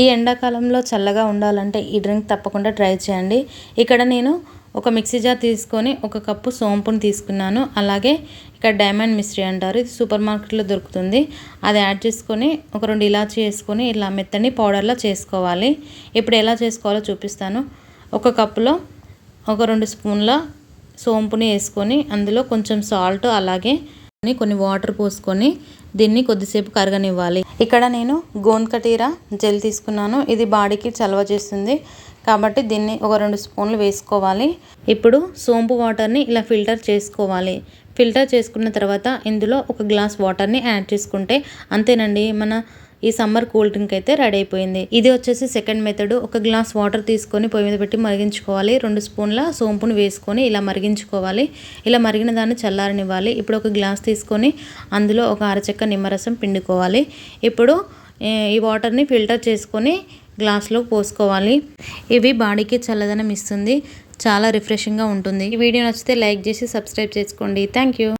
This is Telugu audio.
ఈ ఎండాకాలంలో చల్లగా ఉండాలంటే ఈ డ్రింక్ తప్పకుండా ట్రై చేయండి. ఇక్కడ నేను ఒక మిక్సీ జార్ తీసుకొని 1 కప్పు సోంపుని తీసుకున్నాను. అలాగే ఇక్కడ డైమండ్ మిశ్రీ అంటారు, ఇది సూపర్ మార్కెట్లో దొరుకుతుంది. అది యాడ్ చేసుకొని ఒక 2 ఇలాచీ వేసుకొని ఇలా మెత్తని పౌడర్లా చేసుకోవాలి. ఇప్పుడు ఎలా చేసుకోవాలో చూపిస్తాను. 1 కప్పులో ఒక 2 స్పూన్ల సోంపుని వేసుకొని అందులో కొంచెం సాల్ట్ అలాగే కొన్ని వాటర్ పోసుకొని దీన్ని కొద్దిసేపు కరగనివ్వాలి. ఇక్కడ నేను గోంద్ కటీరా జెల్ తీసుకున్నాను. ఇది బాడీకి చలవ చేస్తుంది కాబట్టి దీన్ని ఒక 2 స్పూన్లు వేసుకోవాలి. ఇప్పుడు సోంపు వాటర్ని ఇలా ఫిల్టర్ చేసుకోవాలి. ఫిల్టర్ చేసుకున్న తర్వాత ఇందులో 1 గ్లాస్ వాటర్ని యాడ్ చేసుకుంటే అంతేనండి, మన ఈ సమ్మర్ కూల్ డ్రింక్ అయితే రెడీ అయిపోయింది. ఇది వచ్చేసి సెకండ్ మెథడ్. 1 గ్లాస్ వాటర్ తీసుకొని పొయ్యి మీద పెట్టి మరిగించుకోవాలి. 2 స్పూన్ల సోంపును వేసుకొని ఇలా మరిగించుకోవాలి. ఇలా మరిగిన దాన్ని చల్లారనివ్వాలి. ఇప్పుడు 1 గ్లాస్ తీసుకొని అందులో ఒక అరచెక్క నిమ్మరసం పిండుకోవాలి. ఇప్పుడు ఈ వాటర్ని ఫిల్టర్ చేసుకొని గ్లాస్లో పోసుకోవాలి. ఇవి బాడీకి చల్లదనం ఇస్తుంది, చాలా రిఫ్రెషింగ్గా ఉంటుంది. ఈ వీడియో నచ్చితే లైక్ చేసి సబ్స్క్రైబ్ చేసుకోండి. Thank you.